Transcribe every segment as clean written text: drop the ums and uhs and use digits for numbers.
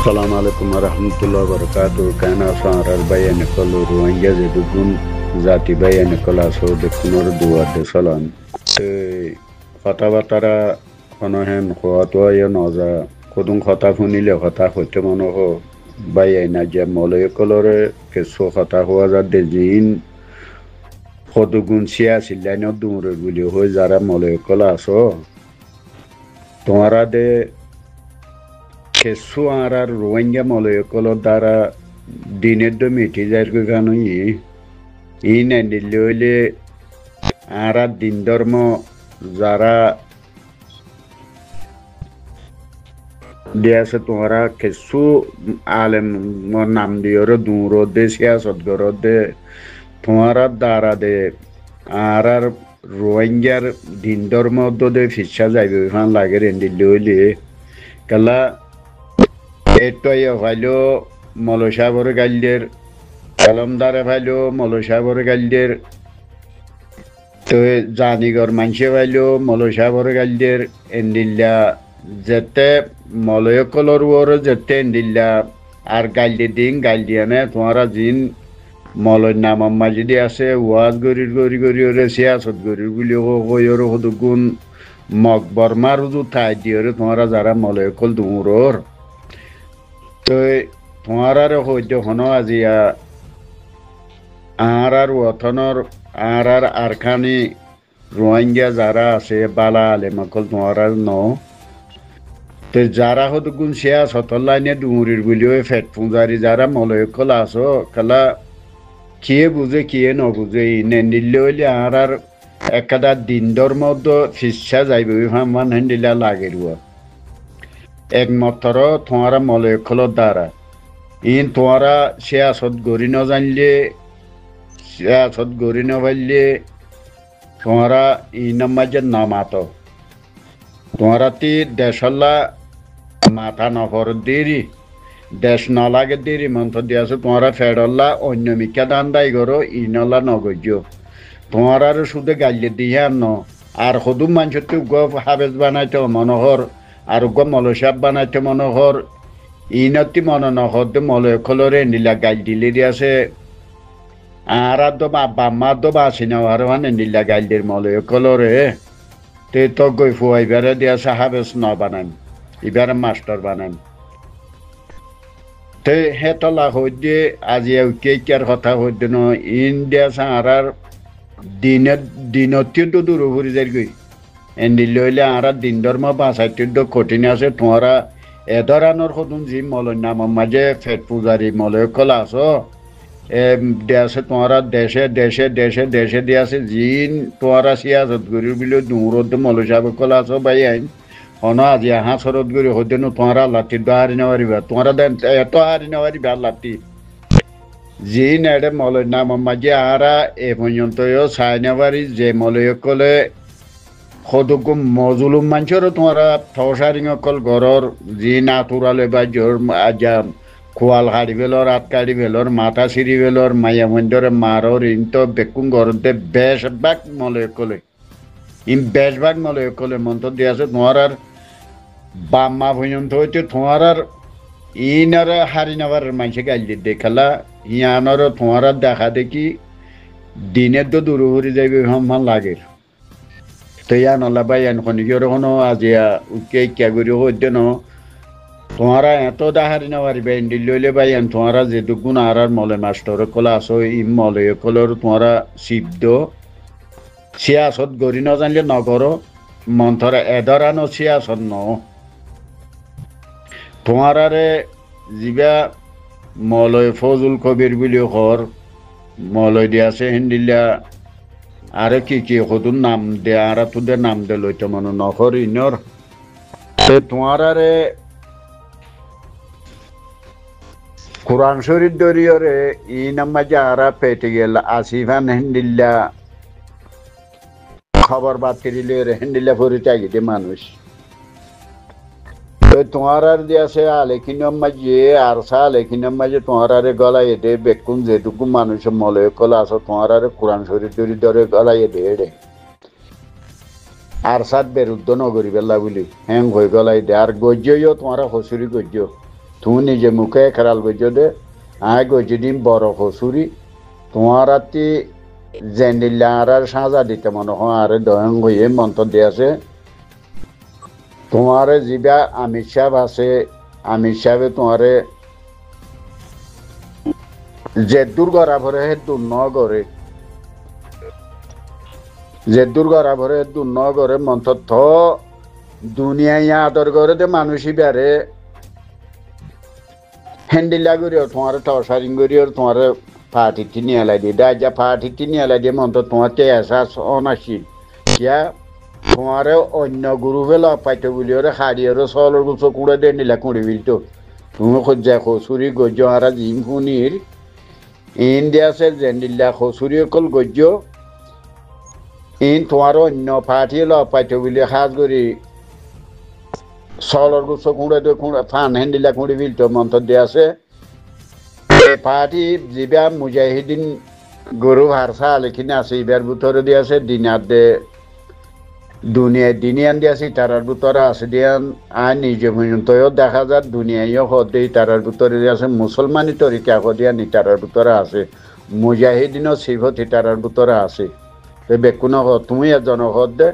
Assalamu alaikum warahmatullahi wabarakatuh. Kana sarar bayani kolo ruwanja zedugun zati bayani kola so de kunor duwa de salam. Te khata batara kono hen khwatwa ya noza kodun khata funile khata khote mono ho bayani je mole kolore ke so khata huwa za de jin khodugun siyasi lano dumre guli ho zara mole kola so tomara de Kesu arar ruwanja molekolo dara dineddo miti zargu ganu ine nilole ara dindormo zara diasa tumara kesu alem mo nam dioro duro de siyasat goro de tumara dara de arar ruwanjar dindormo do de fisha zaibu fan lager nilole kala Esto yo fallo moloshabor galder kalamdar fallo moloshabor galder to zanigor manche fallo moloshabor galder endilla zette moloyo kolor woro zette endilla ar galde din galdiane tomara din molo nama majidi ase waz gori ore siyasat gori guli go yoro hudugun mokbar marudu tadiore tomara zara moloyo kol dumuror তো তোমার হইতে হনো আজিয়া আর ওথনর আর আরখানি রোহিঙ্গা যারা আছে বালা আলেমাকল তোমার ন তো যারা হতো গুণ শেয়া সতলাইনে ডুমুরির বলিও ফেট পুঁজারি যারা মলয়কল আসো কালা কে বুঝে কে ন বুঝে ইনে নিলে হইলে আর একটা দিনদর মধ্যে ফিসা যাইবে মান হেন্ডিলা লাগে একমাত্র তোমারা মলয়কলর দ্বারা তোমারা সিয়াসত গড়ি নজানলে সিয়াসত গড়ি নভাইলে তোমারা মাঝে নামাত তোমারা তি দেশলা মাথা নফর দেরি দেশ নলাগে দেরি মন্ত্র দিয়াছে তোমারা ফেডল্লা অন্য মিকা দান দায় করো ইনলা নগজ তোমার শুধু গাইলে দিয়ে আন আর সদু মানুষ গপ হাবেজ বানাইতে মনোহর আর মলসাব বানাইতে মনোহর ইনতি মন নহদ মলয়কলরে নীলা গাইল দিলে দিয়াছে আর বাম্মা দো বাসি নেওয়ার মানে নীলা গাইল দিয়ে মলয়কলরে তে তো গই ফুয়াইবারে দিয়াছে হাবেস ন বানান এবারে মাস্টার বানান তে হেতলা হইতে আজি কেকার কথা হইতে ন ইন দিয়াছে আর দিনতি দূর ঘুরি যাই গই এন্ডিলে আর দিন ধর্ম বাঁচাইতে কঠিন আছে তোমারা এধরানোর সদুন জি মলয় নাম মাঝে ফেট পূজারি মলয়কল আছো দেশে তোমারা দেশে দেশে দেশে দেশে দিয়াছে জিন তোমারা সিয়াজত গরির বিলে দূরত মলয় সাহেব আছো বাই আইন হন আজি হাঁ সরত গরি হতে তোমারা লাঠি হারি নেওয়ারিবা তোমারা দেন এত হারি নেওয়ারিবা লাঠি জিন এডে মলয় নাম মাঝে আরা এ পর্যন্ত চাই নেওয়ারি যে মলয়কলে সদুকু মজুলুম মানুষের তোমারা ফসারিং অকল ঘরের যি নাতুরালে বা জোর আজা খোয়াল হাড়ি বেলর আট কাড়ি বেলর মাথা সিঁড়ি বেলর মাইয়া মন্দিরে মারর ইন্ত বেকুন ঘরতে বেশভাগ মলয়কলে বেশভাগ মলয়কলে মন্ত্র দিয়েছে তোমার আর বাম্মা পর্যন্ত হইতে তোমার আর ইনার হারি নেওয়ার মানুষে গাইল দেখালা ইয়ানোর তোমার দেখা দেখি দিনের তো দূর হয়ে যাইবে সমান লাগে তো নলা বাই খনিজর হনো আজিয়া উকে ক্যাগুরি হইতে ন তোমারা এত দাহারি নেওয়ারিবা ইন্ডিল লইলে বাই তোমারা যেটুকুন আর মলে মাস্টর কলা আছো ই মলয় কলর তোমারা শিব্দ সিয়াসত গড়ি নজানলে নগর মন্থর এধরানো সিয়াসত ন তোমারারে যিবা মলয় ফজুল কবির বুলি ঘর মলয় দিয়াছে হিন্দিলা আর কি সদুন নাম দে আর তোদের নাম দে লইতে মনে নখর ইনর তোমারে কোরআন শরীফ দরিয়রে ই নামাজে আরা পেটে গেল আসিফান হিন্দিল্লা খবর বাতিলে হিন্দিল্লা ফরিতে গিয়ে মানুষ তোমার আর দিয়েছে আলেখিনের মাঝে আর আলেখিনের মাঝে তোমার আরে গলায় দে বেকুন যেটুকু মানুষের মলয় কলা আছো তোমার আরে কোরআন শরীফ দরে গলায় দে রে আর সাত বেরুদ্ধ নগরী বেলা বলি হ্যাং হয়ে গলাই দে আর গজ্জইও তোমার হসুরি গজ্জ তুমি নিজে মুখে খেরাল করছো দে আয় গেছি দিন বড় কসুরি তোমার রাত্রি জেন্ডিল্লা আর সাজা দিতে মনে হয় আরে দয়ং হয়ে মন্ত্র দিয়েছে তোমার যিবা আমির সাহেব আছে আমির সাহেবে তোমার জেদ্দুর গড়া ভরে হে দূর ন গড়ে জেদ্দুর গড়া ভরে দূর ন গড়ে মন্ত্র থ দুনিয়ায় আদর করে দে মানুষই বেড়ে হ্যান্ডিলা করিও তোমার টর্চারিং করিও তোমার পার্টিটি নিয়ে এলাই দিয়ে দেয় যা পার্টিটি নিয়ে এলাই দিয়ে মন্ত্র তোমাকে এসাস অনাসীন কিয়া তোমার অন্য গুরু বেলা পাইতে বলি ওরে হারিয়ে চলের গুছো কুড়ে দিয়ে নিলা কুড়ি বিলতো তুমি খোঁজা খসুরি গজ্য আর জিম ফুনির ইন্ডিয়াছে জেন্ডিল্লা খসুরি অকল গজ্য ইন তোমার অন্য পার্টি ল পাইতে বলি সাজ করি চলের গুছো কুড়ে দিয়ে ফান হ্যান্ডিলা কুড়ি বিলতো মন্ত্র দিয়ে আছে পার্টি যিবা মুজাহিদিন গরু হারসা লেখিনি আছে ইবার ভিতরে দিয়ে আছে দিনার দে দুনিয়ায় দিনিয়ান দিয়ে আছে তারার ভিতরে আছে দিয়ান আর নিজে পর্যন্তও দেখা যায় দুনিয়ায়ও হতে তারার ভিতরে দিয়ে আছে মুসলমানি তরিকা হদিয়া নি তারার ভিতরে আছে মুজাহিদিনও সিভতি তারার ভিতরে আছে তো বেকুন তুমি এজন হদ দে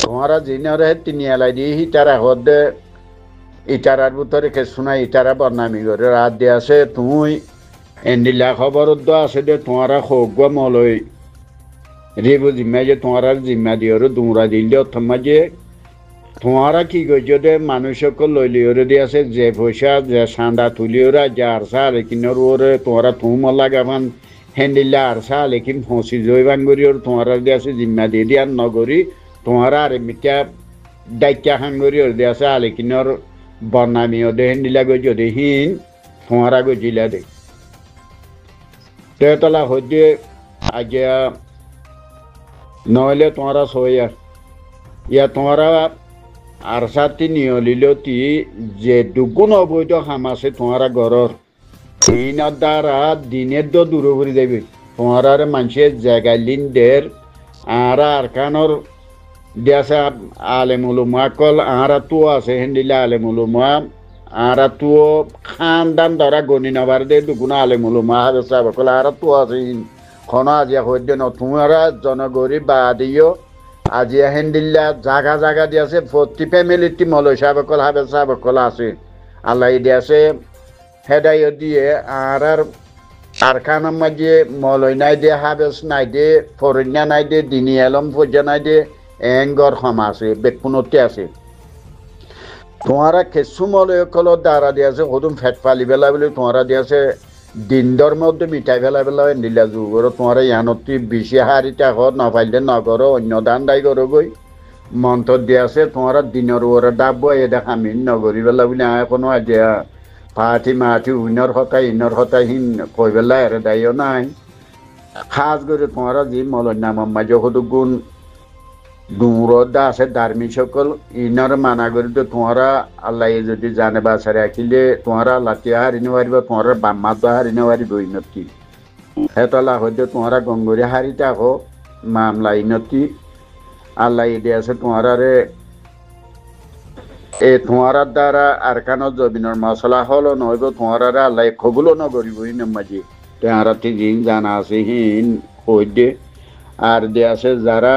তোমারা যিনরে তিনি এলাই দিয়ে হি তারা হদ দে ইটারার ভিতরে কে শোনা ইটারা বদনামি করে রাত দিয়ে আছে তুমি এন্ডিলা খবর আছে দে তোমারা হোক মলই রেবু জিম্মা যে তোমার জিম্মা দিওর দুমরা দিলে অথমা যে তোমারা কি করছো দে মানুষকে লইলিওরে দিয়ে আছে যে পয়সা যে সান্দা তুলিওরা যে আরসা লেকিনর ওরে তোমারা তুম লাগাবান হ্যান্ডিল্লা আরসা লেকিন ফসি জয়বান করি ওর তোমারা দিয়ে আছে জিম্মা দিয়ে দিয়ে নগরী তোমারা আর মিটা ডাইকা হাং করি ওর দিয়ে আছে আলেকিনর বনামিও দে হ্যান্ডিল্লা গজো দে হিন তোমারা গজিলা দে তেতলা হইতে আগে নহলে তোমারা সইয়া ইয়া তোমারা আর সাথে নিয়লিলতি যে দুগুণ অবৈধ হাম আছে তোমারা ঘরের এইনার দ্বারা দিনের দূর করে দেবে তোমার মানুষের জায়গালিন দের আর কানর দেশে আলেমুলুমা কল আর তো আছে হেন্দিলা আলেমুলুমা আর তো খানদান দ্বারা গণি নবার দে দুগুণ আলেমুলুমা হবে সাহেব কল আর তো আছে খনা আজিয়া হইতে ন তোমারা জনগরি বা দিও আজিয়া হেন্দিল্লা জাগা জাগা দিয়ে আছে প্রতি ফ্যামিলিটি মলয় সাহেব কল হাবে সাহেব কল আছে আল্লাহ দিয়ে আছে হেদায় দিয়ে আর খানার মাঝে মলয় নাই দে হাবেস নাই দে ফরন্যা নাই দে দিনী আলম ফজা নাই দে এঙ্গর ক্ষম আছে বেকুনতে আছে তোমারা কেঁচু মলয় কলত দ্বারা দিয়ে আছে সদুম ফেট ফালি বেলা বলে তোমারা দিয়ে আছে দিনদর মধ্যে মিঠাই ফেলা ফেলা নিলা যুগর তোমার ইয়ানতি বেশি হারিটা ঘর নফাইলে নগর অন্য দান দায় করো গই মন্ত্র দিয়ে আছে তোমার দিনের ওরা ডাববো এ দেখা আমি নগরী বেলা বলে এখনো আজিয়া পাহাটি মাহাটি ইনর হতাই হিন কই বেলা এর দায়ও নাই সাজ করে তোমার যি মলন্যাম মাঝে সদু গুণ দূরদা আছে ধার্মিক সকল ইনর মানা করি তো তোমারা আল্লাহ যদি জানে বাসারে রাখিলে তোমারা লাতিয়া হারিনে পারিব তোমার বাম্মা তো হারিনে পারিব ইনতি হেতলা হইতে তোমারা গঙ্গরি হারি থাকো মামলা ইনতি আল্লাহ দিয়ে আছে তোমারে এ তোমার দ্বারা আর কানো জমিনের মশলা হলো নইব তোমার আল্লাহ কবুলও নগরিব ইন মাঝে তেহারাতি জিন জানা আছে হিন হইতে আর দিয়ে আছে যারা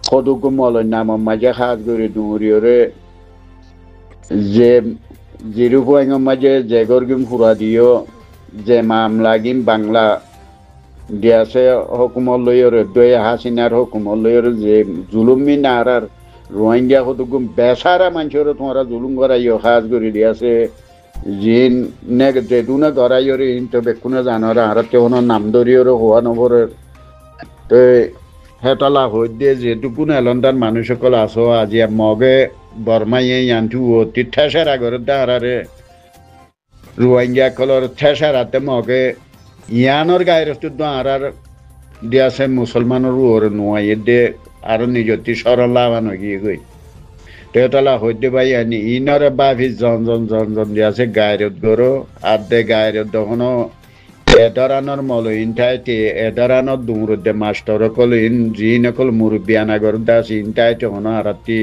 সদুকু মলয় নাম মাঝে সাজ করে ডুমুরিয়রে যে জিরুপুয়াং মাঝে জেগর গিম ফুরা দিও যে মামলা গিম বাংলা দিয়াছে হুকুমর লইয়র দয়ে হাসিনার হুকুমর লইয়র যে জুলুমি নার আর রোহিঙ্গা সদুকু বেসারা মানুষের তোমরা জুলুম করাইও সাজ করে দিয়াছে জিন নে যেদুনে গড়াইয়রে ইন তো বেকুনে জানার আর তেহন নাম ধরিয়র হওয়া নভরের তো হেতলা হইতে যেটুকুন এলন্দার মানুষ সকল আসো আজি মগে বর্মাইয়ে ইয়ান্টু অতি ঠেসার আগর দাঁড়ারে রোহিঙ্গা কলর ঠেসার হাতে মগে ইয়ানোর গায়ের দাঁড়ার দিয়াছে মুসলমানের ওর নোয়াইয়ে দে আর নিজতি সরল লাভান গিয়ে গই তেতলা হইতে ভাই আনি ইনরে বাভি জন দিয়াছে গায়ের গরো আর দে গায়ের দখনো এদরানোর মল ইনটাইতে এদরানোর দুমরুদ্দে মাস্টার কল ইন জিন কল মুরব্বী আনাগর দাস ইনটাইতে হনো আরাতি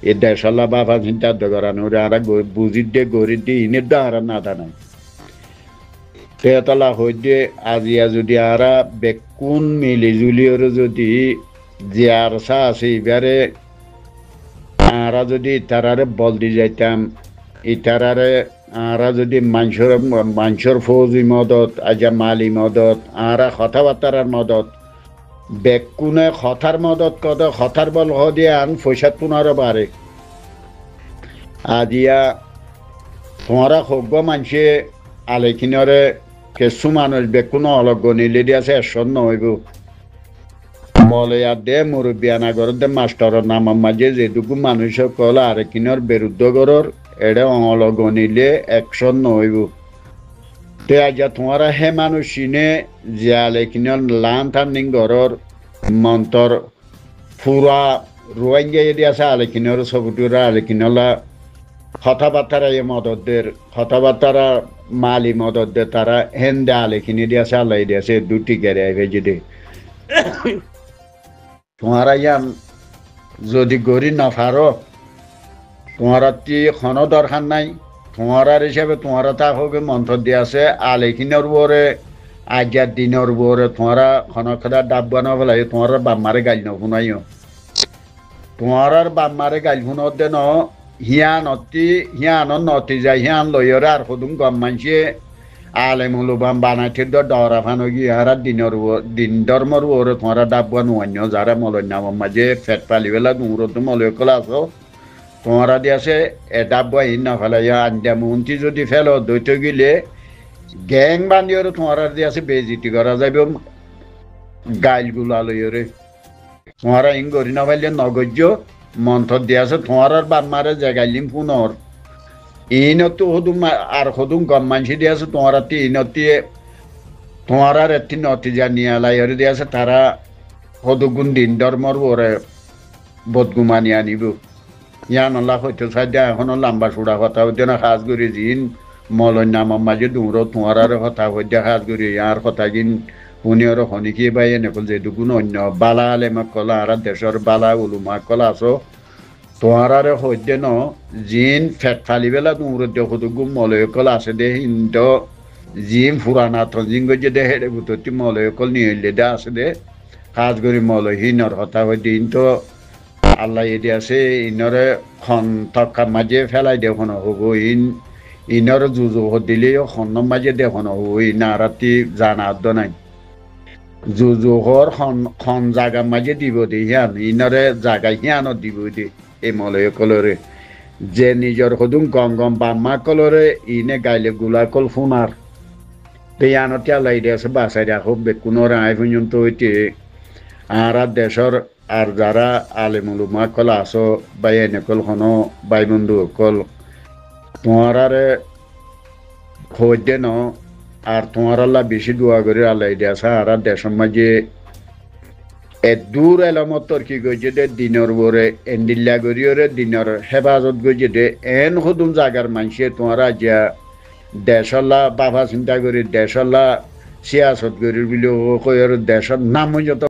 এ দেশাল্লা বাবা চিন্তা করানো আর বুঝির দিয়ে গরিব দিয়ে ইনের দা আর না দানায় তেতলা হইতে আজিয়া যদি আরা বেকুন মিলি জুলিওর যদি জিয়ার সা আছে এবারে আরা যদি তারারে বল দি যাইতাম ইতারারে আরা যদি মানুষের ফৌজি মদত আজা মালি মদত আরা কথাবার্তার মদত বেকুনে কথার মদত কদ কথার বল দিয়ে আন পয়সা পুনরো বাড়ে আজিয়া তোমারা সভ্য মানুষে আলেখিনরে কিছু মানুষ বেকুনো অলগ গণিলে দিয়েছে এসন নহইব মলয়ার দে মুরব্বিয়ানা গরর দে মাস্টারের নামের মাঝে যেটুকু মানুষ কল আরেকিনর বিরুদ্ধ গরর এটা অলগ গণিলে একশন নহইব তে আজ তোমারা হে মানুষ চিনে যে আলেখিনর লান থানিং গরর মন্তর ফুরা রোয়াঙ্গে দিয়েছে আলেখিনর সবুটুরা আলেখিনলা কথাবার্তারা এ মদতদের কথাবার্তারা মালি মদতদের তারা হেন্দে আলেখিনি দিয়েছে আল্লাহ দিয়েছে দুটি গেড়ে ভেজে দে তোমারা ইয়ান যদি গড়ি না পারো তোমার কোনো দরকার নাই তোমার হিসাবে তোমার তা হোক মন্ত্র দিয়ে আছে আলেখিনের উপরে আজ্ঞার দিনের উপরে তোমারা খনখদা ডাব বানো ফেলাই তোমার বাম্মারে গাইল শুনাইও তোমার বাম্মারে গাইল শুনোর দেন হিয়ান নতি যায় হিয়ান লইরে আর সদুম গম মানছে আলেমুলুবাম বানাইতে দরা ফানো গিয়ারা দিন ধর্মর ওরে তোমারা ডাববা নুয়ান্য যারা মলন্যাম মাঝে ফেট পালিবেলা নুরত মলয় কলা আছো তোমারা দিয়েছে এ ডাববা হিন না ফেলাইয়া আঞ্জা মন্ত্রী যদি ফেলো দৈত গিলে গ্যাং বান্ধিওরে তোমারা দিয়েছে বেজিটি করা যাবে গাইলগুলা লইরে তোমারা ইং গড়ি না ফেললে নগজ্য মন্ত্র দিয়েছে তোমার বাম্মারে জাগাইলিম পুনর ইনতো সদুম আর সদুম গম মানসি দিয়েছে তোমার ইনতি তোমার এটি নতি জানিয়া লাইরে দিয়েছে তারা সদুগুণ দিন ধর্মর ওরে বদগুমানি আনিব ইয়ান আল্লাহ হইতে সাধ্য এখনো লম্বা চূড়া কথা হইতে না সাজ করি জিন মলন নামার মাঝে দূর তোমার কথা হইতে সাজ করি ইয়ার কথা কিন শুনি আর শনিকি বাই এনেকল যেটুকুন অন্য বালা আলেমাক কলা আর দেশের বালা উলুমাক কলা আছো তোমার সদ্য ন জিন ফেট ফালি বেলা তোমরা দেখো মলয় কল আছে দে হিন্দ জিম ফুরানা থজিং গজে দে হেডে বুততি মলয় কল নিয়ে দে আছে দে কাজ করি মলয় হিনর কথা হয় দিন তো আল্লাহ এদি আছে ইনরে খন থকা মাঝে ফেলাই দেখোনো হবো ইনর জুজু দিলেও খন মাঝে দেখোনো হবো ইন রাতি জানার নাই জুজুহর খন জাগা মাঝে দিব দে হিয়ান ইনরে জাগা হিয়ানো দিব দে এই মলয় কলরে যে নিজের সদুম গম গম বাম্মা কলরে ইনে গাইলে গুলা কল ফুনার পেয়ানতে আল্লাহ দিয়েছে বাসাই রাখো বেকুনোর আই পর্যন্ত হইতে আর দেশের আর যারা আলেমুলুমা কল আসো বা এনেকল হনো বাই বন্ধু কল তোমারে খোঁজ ন আর তোমার আল্লাহ বেশি দোয়া করে আল্লাহ দিয়েছে আর দেশের মাঝে দূর এলামত তর্কি গইছে দে দিনের বরে এন্ডিল্লা গরিয়রে দিনের হেফাজত গইছে দে এন সদুম জাগার মানুষে তোমারা যা দেশলা বাবা চিন্তা করি দেশলা সিয়াসত করি বলে দেশের নাম যত